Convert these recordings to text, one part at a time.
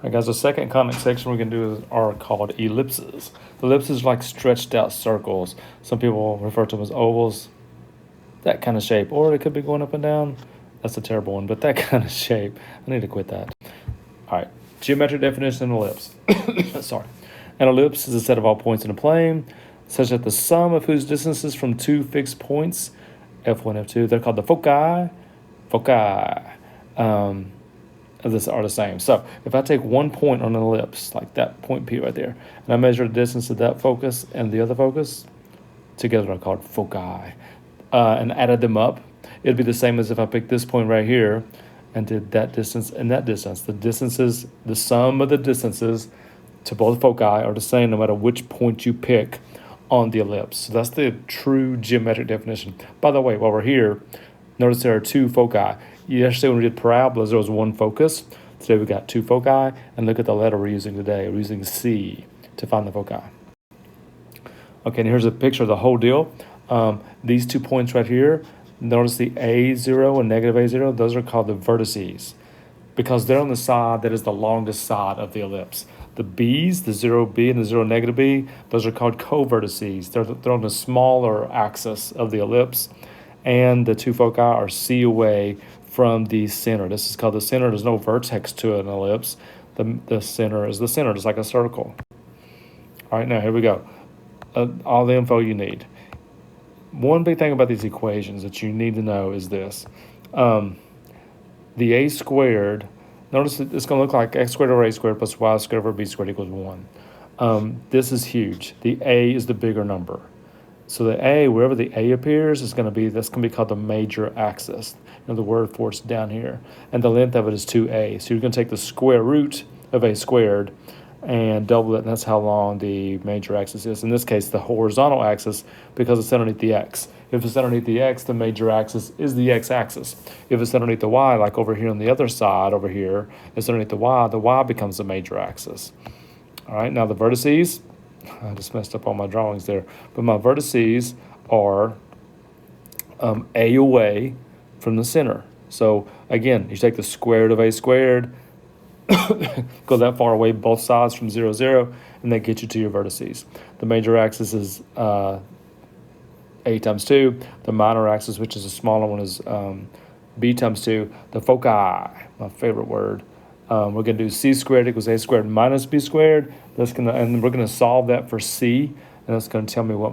All right, guys, the second conic section we're going to do are called ellipses. Ellipses are like stretched out circles. Some people refer to them as ovals, that kind of shape, or it could be going up and down. That's a terrible one, but that kind of shape. I need to quit that. All right, geometric definition of an ellipse. Sorry. An ellipse is a set of all points in a plane, such that the sum of whose distances from two fixed points, F1, F2, they're called the foci. This are the same. So if I take one point on an ellipse, like that point P right there, and I measure the distance of that focus and the other focus, together they're called foci, and added them up, it'd be the same as if I picked this point right here and did that distance and that distance. The distances, the sum of the distances to both foci are the same no matter which point you pick on the ellipse. So that's the true geometric definition. By the way, while we're here, notice there are two foci. Yesterday when we did parabolas, there was one focus. Today we got two foci, and look at the letter we're using today. We're using C to find the foci. Okay, and here's a picture of the whole deal. These 2 points right here, notice the A0 and negative A0, those are called the vertices because they're on the side that is the longest side of the ellipse. The B's, the 0B and the 0 negative B, those are called co-vertices. They're on the smaller axis of the ellipse, and the two foci are C away from the center. This is called the center. There's no vertex to an ellipse. The center is the center, just like a circle. All right, now here we go. All the info you need. One big thing about these equations that you need to know is this. The a squared, notice it's going to look like x squared over a squared plus y squared over b squared equals 1. This is huge. The a is the bigger number. So the a, wherever the a appears, that's going to be called the major axis. You know, the word for it's down here. And the length of it is 2a. So you're going to take the square root of a squared and double it, and that's how long the major axis is. In this case, the horizontal axis, because it's underneath the x. If it's underneath the x, the major axis is the x-axis. If it's underneath the y, like over here on the other side, over here, it's underneath the y becomes the major axis. All right, now the vertices, I just messed up all my drawings there, but my vertices are a away from the center. So again, you take the square root of a squared, go that far away, both sides from 0, 0, and that gets you to your vertices. The major axis is a times 2. The minor axis, which is a smaller one, is b times 2. The foci, my favorite word. We're going to do c squared equals a squared minus b squared. And we're going to solve that for c, and that's going to tell me where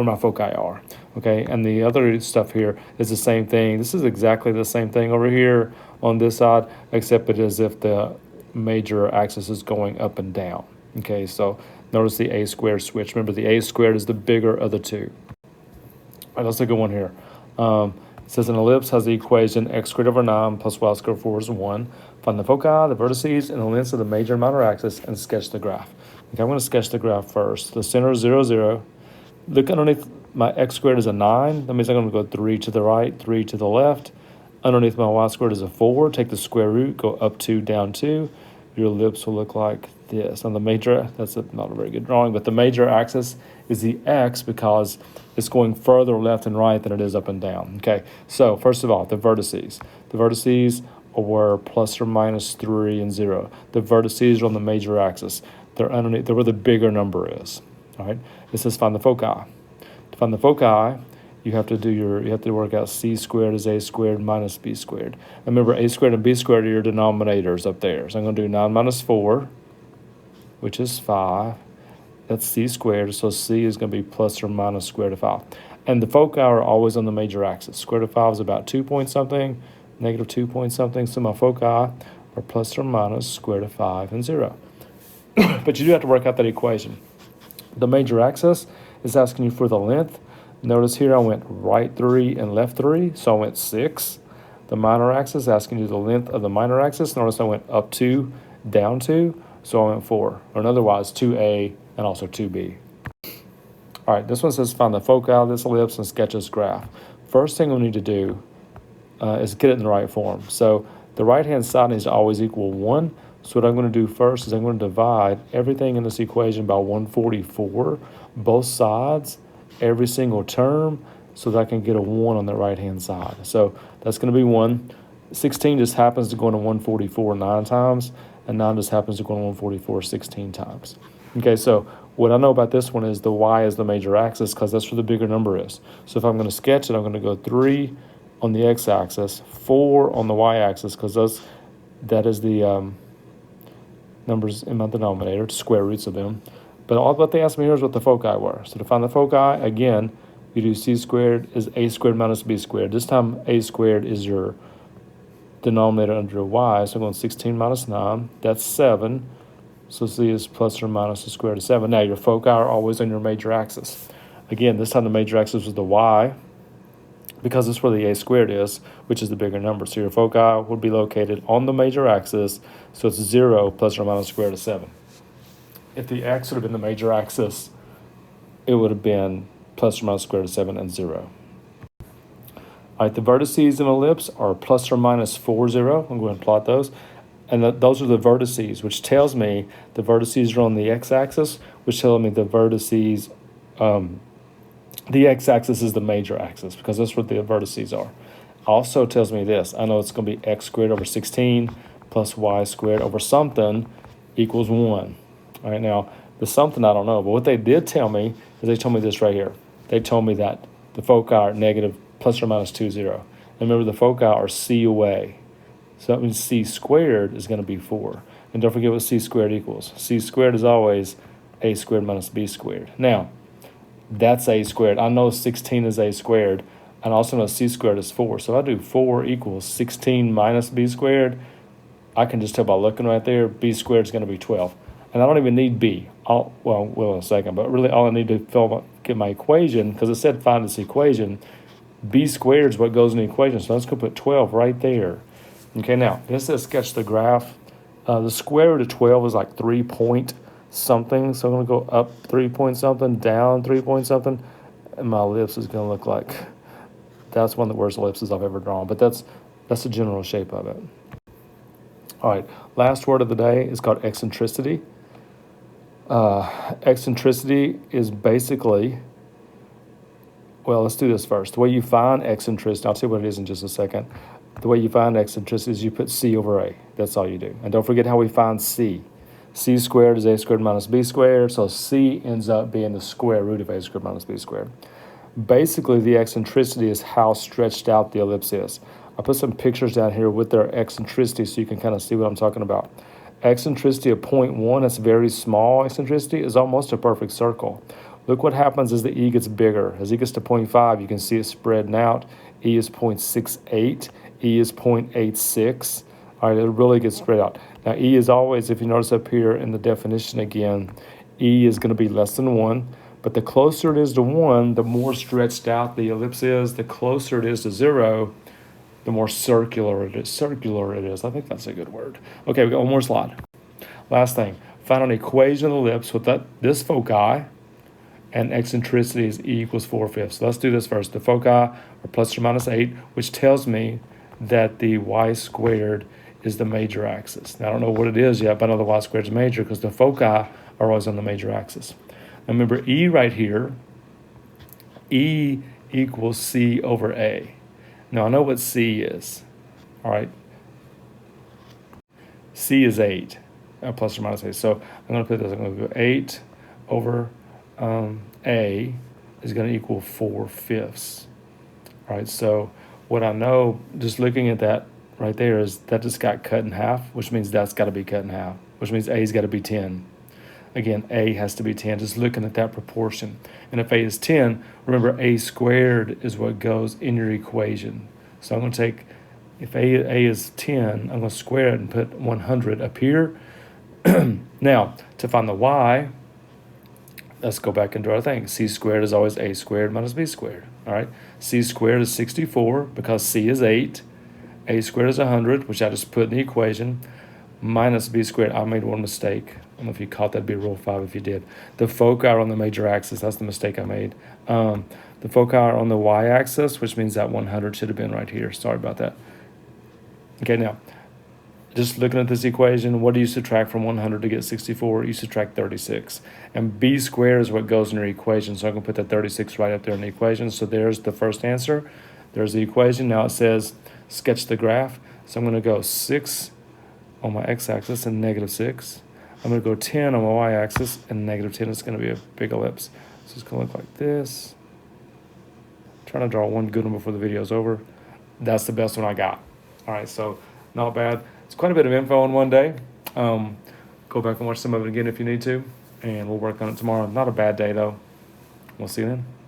my foci are. Okay, and the other stuff here is the same thing. This is exactly the same thing over here on this side, except it is if the major axis is going up and down. Okay, so notice the a squared switch. Remember, the a squared is the bigger of the two. All right, let's look at one here. It says an ellipse has the equation x squared over 9 plus y squared over 4 is 1. Find the foci, the vertices, and the lengths of the major and minor axis, and sketch the graph. Okay, I'm going to sketch the graph first. The center is 0, 0. Look underneath my x squared is a 9. That means I'm going to go 3 to the right, 3 to the left. Underneath my y squared is a 4. Take the square root, go up 2, down 2. Your ellipse will look like this. On the major, not a very good drawing, but the major axis is the x because it's going further left and right than it is up and down. Okay, so first of all, the vertices. The vertices were plus or minus 3 and 0. The vertices are on the major axis. They're underneath. They're where the bigger number is. All right. It says find the foci. To find the foci, you have to work out c squared is a squared minus b squared. And remember, a squared and b squared are your denominators up there. So I'm going to do 9 minus 4, which is 5. That's c squared. So c is going to be plus or minus square root of 5. And the foci are always on the major axis. Square root of 5 is about 2 point something, negative 2 point something. So my foci are plus or minus square root of 5 and 0. But you do have to work out that equation. The major axis is asking you for the length. Notice here I went right 3 and left 3, so I went 6. The minor axis is asking you the length of the minor axis. Notice I went up 2, down 2, so I went 4. Or otherwise 2a and also 2b. All right, this one says find the foci of this ellipse and sketch this graph. First thing we need to do is get it in the right form. So the right-hand side needs to always equal 1. So what I'm going to do first is I'm going to divide everything in this equation by 144, both sides, every single term, so that I can get a 1 on the right-hand side. So that's going to be 1. 16 just happens to go into 144 9 times, and 9 just happens to go on 144 16 times. Okay, so what I know about this one is the y is the major axis because that's where the bigger number is. So if I'm going to sketch it, I'm going to go 3 on the x-axis, 4 on the y-axis because that is the numbers in my denominator, square roots of them. But all what they asked me here is what the foci were. So to find the foci, again, you do c squared is a squared minus b squared. This time a squared is your denominator under y, so I'm going 16 minus 9, that's 7. So c is plus or minus the square root of 7. Now your foci are always on your major axis. Again, this time the major axis was the y, because that's where the a squared is, which is the bigger number. So your foci would be located on the major axis, so it's 0 plus or minus the square root of 7. If the x would have been the major axis, it would have been plus or minus the square root of 7 and 0. All right, the vertices and ellipse are plus or minus 4, 0. I'm going to plot those. And those are the vertices, which tells me the vertices are on the x-axis, which tells me the vertices, the x-axis is the major axis, because that's what the vertices are. Also tells me this. I know it's going to be x squared over 16 plus y squared over something equals 1. All right, now, the something I don't know, but what they did tell me is they told me this right here. They told me that the foci are negative plus or minus 2, 0. And remember, the foci are c away. So that means c squared is going to be 4. And don't forget what c squared equals. C squared is always a squared minus b squared. Now, that's a squared. I know 16 is a squared, and I also know c squared is 4. So if I do 4 equals 16 minus b squared, I can just tell by looking right there, b squared is going to be 12. And I don't even need b. Well, in a second, but really all I need to get my equation, because it said find this equation, b squared is what goes in the equation. So let's go put 12 right there. Okay, now, this says sketch the graph. The square root of 12 is like 3 point something. So I'm going to go up 3 point something, down 3 point something. And my ellipse is going to look like, that's one of the worst ellipses I've ever drawn. But that's the general shape of it. All right, last word of the day is called eccentricity. Eccentricity is basically, well, let's do this first. The way you find eccentricity, I'll tell you what it is in just a second. The way you find eccentricity is you put c over a. That's all you do. And don't forget how we find c. C squared is a squared minus b squared, so c ends up being the square root of a squared minus b squared. Basically, the eccentricity is how stretched out the ellipse is. I put some pictures down here with their eccentricity so you can kind of see what I'm talking about. Eccentricity of 0.1, that's very small eccentricity, is almost a perfect circle. Look what happens as the e gets bigger. As e gets to 0.5, you can see it spreading out. E is 0.68. E is 0.86. All right, it really gets spread out. Now, E is always, if you notice up here in the definition again, E is going to be less than 1. But the closer it is to 1, the more stretched out the ellipse is. The closer it is to 0, the more circular it is. I think that's a good word. Okay, we got one more slide. Last thing, find an equation of the ellipse with this foci, and eccentricity is E equals 4/5. So let's do this first. The foci are plus or minus 8, which tells me that the y squared is the major axis. Now, I don't know what it is yet, but I know the y squared is major because the foci are always on the major axis. Now, remember, E right here, E equals C over A. Now, I know what C is, all right? C is 8, plus or minus 8. So I'm going to put this, I'm going to go 8 over A is going to equal 4/5. All right, so what I know, just looking at that right there, is that just got cut in half, which means that's got to be cut in half, which means A's got to be 10. Again, A has to be 10, just looking at that proportion. And if A is 10, remember A squared is what goes in your equation. So I'm going to take, if A is 10, I'm going to square it and put 100 up here. Now, to find the Y, let's go back into our thing. C squared is always A squared minus B squared. All right, C squared is 64 because C is 8. A squared is 100, which I just put in the equation, minus B squared. I made one mistake. I don't know if you caught that. It'd be rule 5 if you did. The foci are on the major axis. That's the mistake I made. The foci are on the y-axis, which means that 100 should have been right here. Sorry about that. Okay, now, just looking at this equation, what do you subtract from 100 to get 64? You subtract 36. And B squared is what goes in your equation. So I'm going to put that 36 right up there in the equation. So there's the first answer. There's the equation. Now it says sketch the graph. So I'm going to go 6 on my x-axis and -6. I'm going to go 10 on my y-axis, and -10 is going to be a big ellipse. So it's going to look like this. Trying to draw one good one before the video's over. That's the best one I got. All right, so not bad. It's quite a bit of info in one day. Go back and watch some of it again if you need to, and we'll work on it tomorrow. Not a bad day, though. We'll see you then.